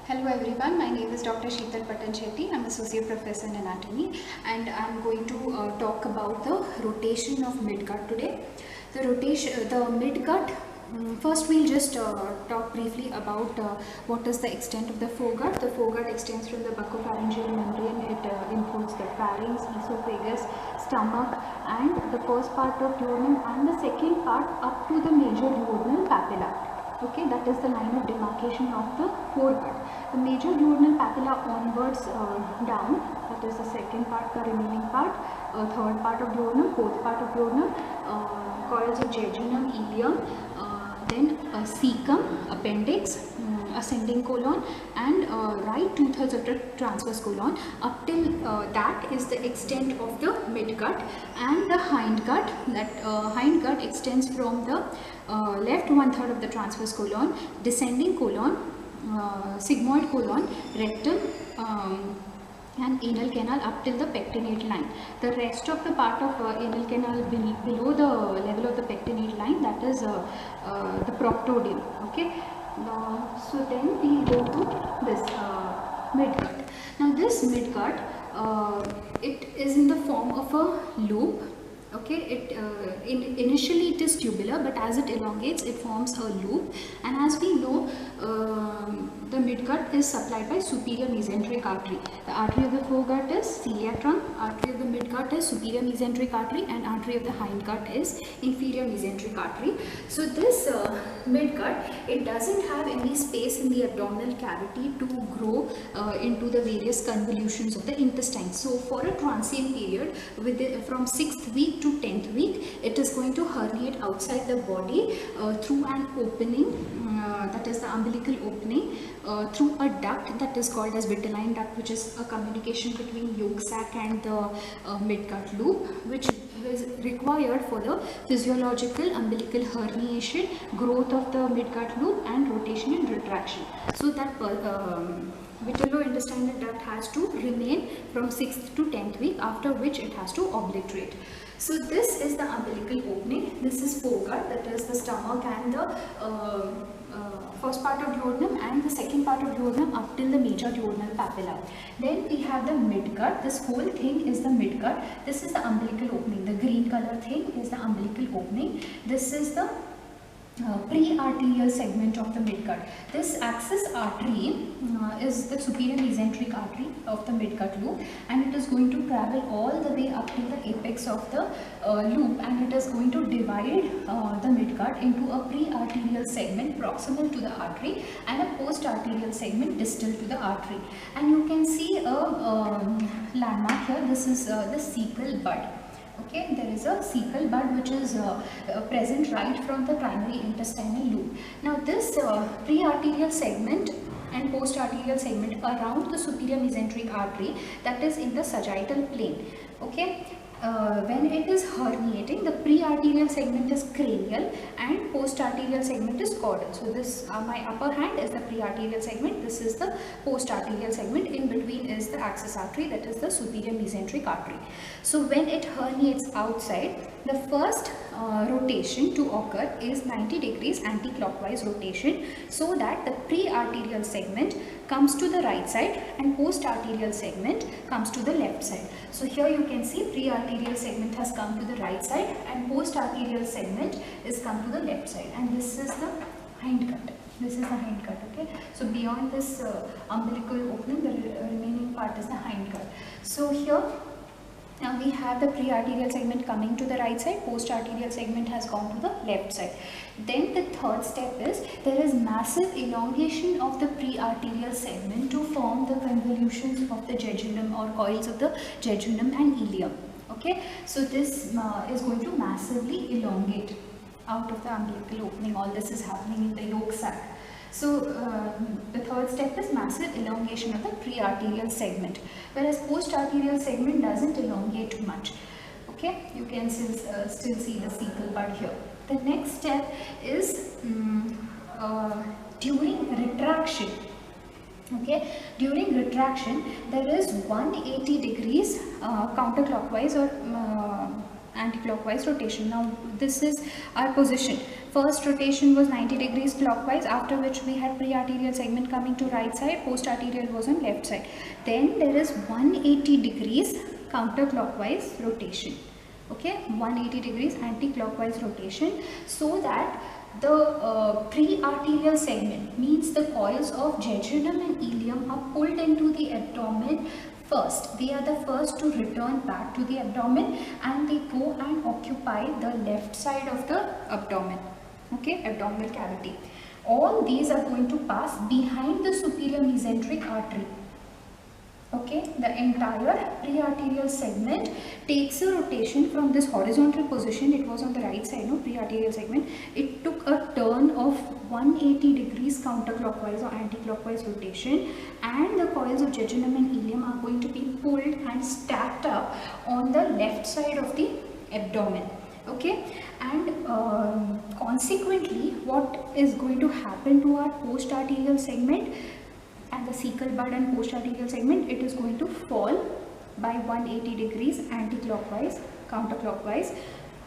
Hello everyone, my name is Dr. Sheetal Patan Shetty. I'm Associate Professor in Anatomy and I'm going to talk about the rotation of midgut today. The midgut, first we'll just talk briefly about what is the extent of the foregut. The foregut extends from the buccopharyngeal membrane. It includes the pharynx, esophagus, stomach and the first part of duodenum and the second part up to the major duodenal papilla. Okay, that is the line of demarcation of the foregut. The major duodenal papilla onwards down, that is the second part, the remaining part, third part of duodenum, fourth part of duodenum, coils of jejunum, ileum, then cecum, appendix, ascending colon and right 2/3 of the transverse colon. Up till that is the extent of the midgut, and the hindgut. That hindgut extends from the left 1/3 of the transverse colon, descending colon, sigmoid colon, rectum and anal canal up till the pectinate line. The rest of the part of anal canal below the level of the pectinate line, that is the proctodeum. Okay. So then we go to this midgut. Now this midgut, it is in the form of a loop. Okay, initially it is tubular, but as it elongates it forms a loop, and as we know the midgut is supplied by superior mesenteric artery. The artery of the foregut is celiac trunk, artery of the midgut is superior mesenteric artery, and artery of the hindgut is inferior mesenteric artery. So this midgut, it doesn't have any space in the abdominal cavity to grow into the various convolutions of the intestine. So for a transient period from 6th week to 10th week, it is going to herniate outside the body through an opening, that is the umbilical opening, through a duct that is called as vitelline duct, which is a communication between yolk sac and the midgut loop, which is required for the physiological umbilical herniation, growth of the midgut loop and rotation and retraction. So that vitellointestinal duct has to remain from 6th to 10th week, after which it has to obliterate. So this is the umbilical opening. This is foregut, that is the stomach and the first part of duodenum and the second part of duodenum up till the major duodenal papilla. Then we have the midgut. This whole thing is the midgut. This is the umbilical opening. The green color thing is the umbilical opening. This is the pre-arterial segment of the midgut. This axis artery is the superior mesenteric artery of the midgut loop, and it is going to travel all the way up to the apex of the loop, and it is going to divide the midgut into a pre-arterial segment proximal to the artery and a post-arterial segment distal to the artery. And you can see a landmark here. This is the cecal bud. Okay, there is a cecal bud which is present right from the primary intestinal loop. Now this pre-arterial segment and post-arterial segment around the superior mesenteric artery, that is in the sagittal plane. Okay, when it is herniating, the pre-arterial segment is cranial and post-arterial segment is caudal. So this my upper hand is the pre-arterial segment, this is the post-arterial segment, in between is the axis artery, that is the superior mesenteric artery. So when it herniates outside, the first rotation to occur is 90 degrees anti-clockwise rotation, so that the pre-arterial segment comes to the right side and post-arterial segment comes to the left side. So here you can see pre-arterial segment has come to the right side and post-arterial segment is come to the left side, and this is the hindgut. This is the hindgut. Okay, so beyond this umbilical opening, the remaining part is the hindgut. So here now we have the pre-arterial segment coming to the right side, post-arterial segment has gone to the left side. Then the third step is, there is massive elongation of the pre-arterial segment to form the convolutions of the jejunum or coils of the jejunum and ileum. Okay, so this is going to massively elongate out of the umbilical opening. All this is happening in the yolk sac. So the third step is massive elongation of the pre-arterial segment, whereas post-arterial segment doesn't elongate much. Okay, you can still see the cecal bud here. The next step is during retraction. Okay, during retraction there is 180 degrees counterclockwise or anti-clockwise rotation. Now this is our position. First rotation was 90 degrees clockwise, after which we had pre-arterial segment coming to right side, post-arterial was on left side. Then there is 180 degrees counterclockwise rotation. Okay, 180 degrees anti-clockwise rotation, so that the pre-arterial segment, means the coils of jejunum and ileum, are pulled into the abdomen first. They are the first to return back to the abdomen, and they go and occupy the left side of the abdomen, okay, abdominal cavity. All these are going to pass behind the superior mesenteric artery. Okay, the entire pre-arterial segment takes a rotation from this horizontal position. It was on the right side, no, pre-arterial segment. It took a turn of 180 degrees counterclockwise or anti-clockwise rotation, and the coils of jejunum and ileum are going to be pulled and stacked up on the left side of the abdomen. Okay, and consequently, what is going to happen to our post-arterial segment and the cecal bud and post-arterial segment? It is going to fall by 180 degrees anti-clockwise, counterclockwise,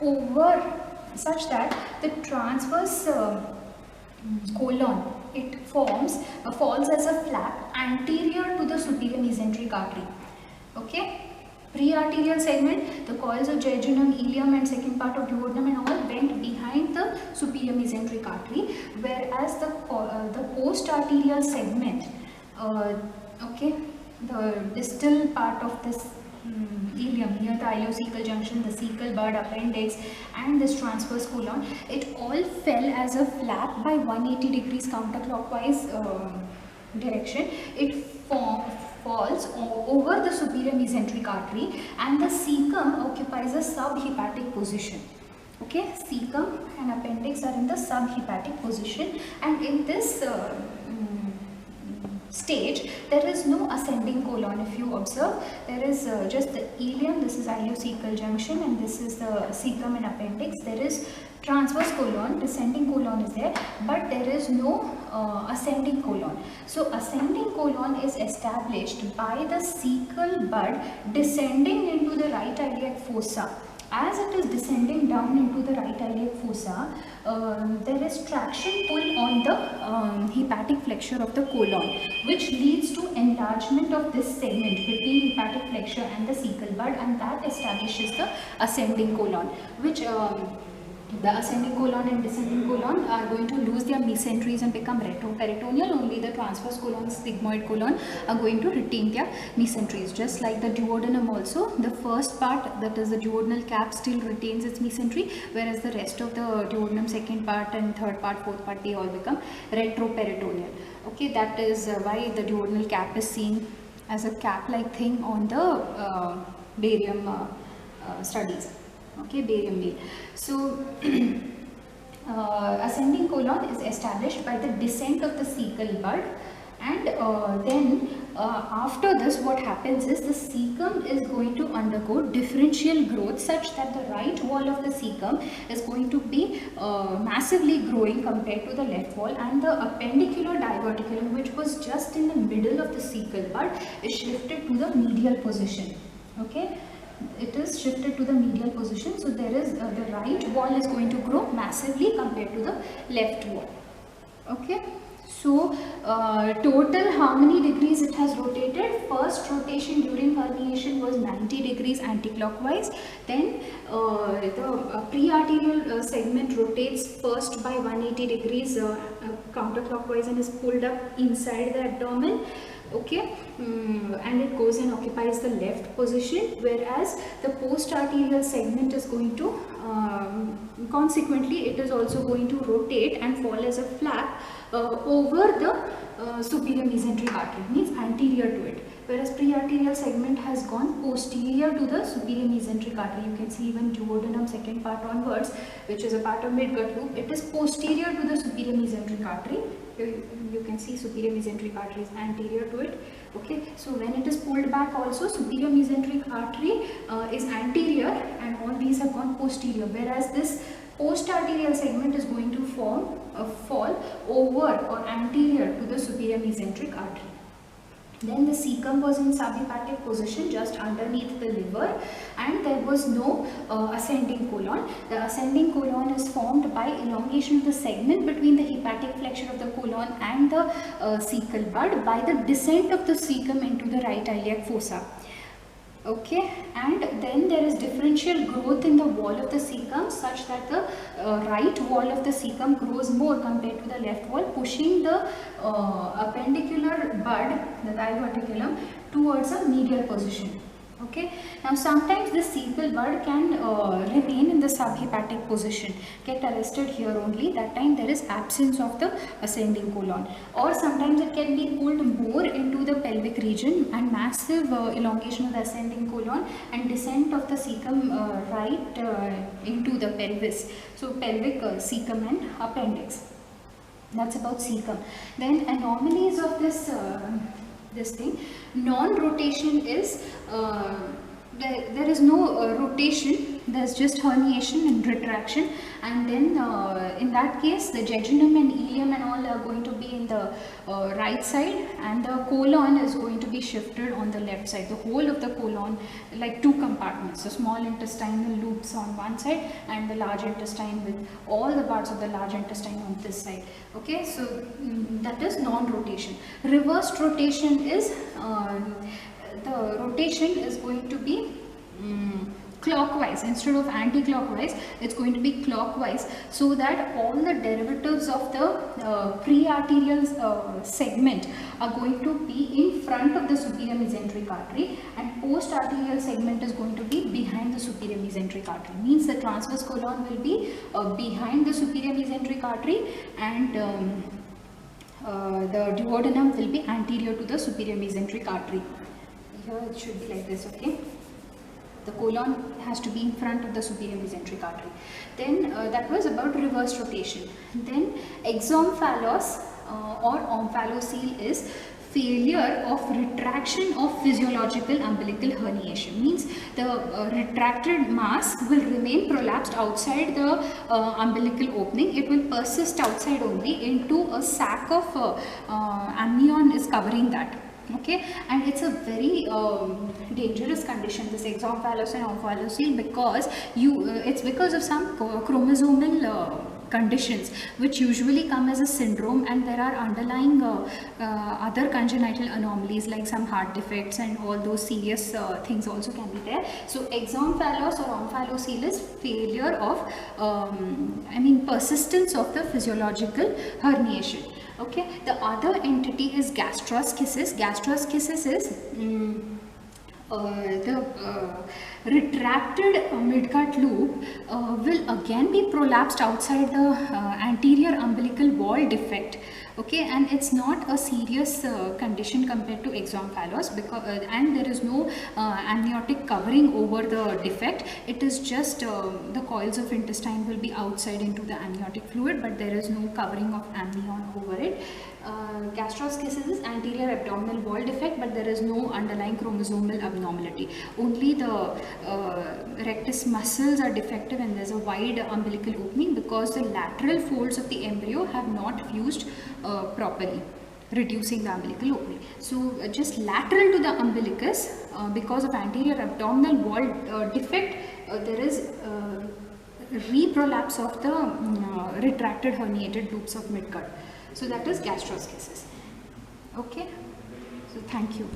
over such that the transverse colon, it falls as a flap anterior to the superior mesenteric artery. Okay, pre-arterial segment, the coils of jejunum, ileum and second part of duodenum and all went behind the superior mesenteric artery, whereas the post-arterial segment, okay, the distal part of this ileum, near the ileocecal junction, the cecal bud, appendix and this transverse colon, it all fell as a flap by 180 degrees counterclockwise direction. It falls over the superior mesenteric artery, and the cecum occupies a subhepatic position. Okay, cecum and appendix are in the subhepatic position, and in this stage there is no ascending colon. If you observe, there is just the ileum, this is ileocecal junction, and this is the cecum and appendix. There is transverse colon, descending colon is there, but there is no ascending colon. So ascending colon is established by the cecal bud descending into the right iliac fossa. As it is descending down into the right iliac fossa, there is traction pull on the hepatic flexure of the colon, which leads to enlargement of this segment between hepatic flexure and the cecal bud, and that establishes the ascending colon, which the ascending colon and descending colon are going to lose their mesenteries and become retroperitoneal. Only the transverse colon, sigmoid colon are going to retain their mesenteries. Just like the duodenum also, the first part, that is the duodenal cap, still retains its mesentery, whereas the rest of the duodenum, second part and third part, fourth part, they all become retroperitoneal. Okay, that is why the duodenal cap is seen as a cap-like thing on the barium studies. Okay, barium meal. So ascending colon is established by the descent of the cecal bud, and then after this what happens is the cecum is going to undergo differential growth, such that the right wall of the cecum is going to be massively growing compared to the left wall, and the appendicular diverticulum, which was just in the middle of the cecal bud, is shifted to the medial position. Okay, it is shifted to the medial position, so there is the right wall is going to grow massively compared to the left wall. Okay, so total how many degrees it has rotated? First rotation during herniation was 90 degrees anti-clockwise. Then the pre-arterial segment rotates first by 180 degrees counterclockwise and is pulled up inside the abdomen. Okay, and it goes and occupies the left position, whereas the post-arterial segment is going to consequently it is also going to rotate and fall as a flap over the superior mesenteric artery, means anterior to it, whereas pre-arterial segment has gone posterior to the superior mesenteric artery. You can see even duodenum second part onwards, which is a part of midgut loop, it is posterior to the superior mesenteric artery. You can see superior mesenteric artery is anterior to it. Okay, so when it is pulled back also, superior mesenteric artery is anterior, and all these have gone posterior, whereas this post-arterial segment is going to fall over or anterior to the superior mesenteric artery. Then the cecum was in subhepatic position just underneath the liver, and there was no ascending colon. The ascending colon is formed by elongation of the segment between the hepatic flexure of the colon and the cecal bud by the descent of the cecum into the right iliac fossa. Okay, and then there is differential growth in the wall of the cecum such that the right wall of the cecum grows more compared to the left wall, pushing the appendicular bud, the diverticulum, towards a medial position. Okay, now sometimes the cecal bud can remain in the subhepatic position, get arrested here only. That time there is absence of the ascending colon, or sometimes it can be pulled more into the pelvic region and massive elongation of the ascending colon and descent of the cecum right into the pelvis. So pelvic cecum and appendix. That's about cecum. Then anomalies of this thing, non-rotation is there is no rotation, there's just herniation and retraction, and then in that case the jejunum and ileum and all are going to be in the right side, and the colon is going to be shifted on the left side. The whole of the colon, like two compartments, the small intestinal loops on one side and the large intestine with all the parts of the large intestine on this side. Okay, so that is non-rotation. Reversed rotation is the rotation is going to be clockwise instead of anti-clockwise. It's going to be clockwise, so that all the derivatives of the pre-arterial segment are going to be in front of the superior mesenteric artery, and post-arterial segment is going to be behind the superior mesenteric artery. Means the transverse colon will be behind the superior mesenteric artery, and the duodenum will be anterior to the superior mesenteric artery. Here it should be like this. Okay, the colon has to be in front of the superior mesenteric artery. Then that was about reverse rotation. Then exomphalos or omphalocele is failure of retraction of physiological umbilical herniation. Means the retracted mass will remain prolapsed outside the umbilical opening. It will persist outside only into a sac of amnion is covering that. Okay, and it's a very dangerous condition, this exomphalos and omphalocele, because it's because of some chromosomal conditions which usually come as a syndrome, and there are underlying other congenital anomalies like some heart defects and all those serious things also can be there. So exomphalos or omphalocele is failure of persistence of the physiological herniation. Okay, the other entity is gastroschisis. Gastroschisis is the retracted midgut loop will again be prolapsed outside the anterior umbilical wall defect. Okay, and it's not a serious condition compared to exomphalos, because and there is no amniotic covering over the defect. It is just the coils of intestine will be outside into the amniotic fluid, but there is no covering of amnion over it. Gastroschisis is anterior abdominal wall defect, but there is no underlying chromosomal abnormality. Only the rectus muscles are defective, and there is a wide umbilical opening because the lateral folds of the embryo have not fused properly, reducing the umbilical opening. So just lateral to the umbilicus, because of anterior abdominal wall defect, there is reprolapse of the retracted herniated loops of midgut. So that is gastroschisis. Okay, so thank you.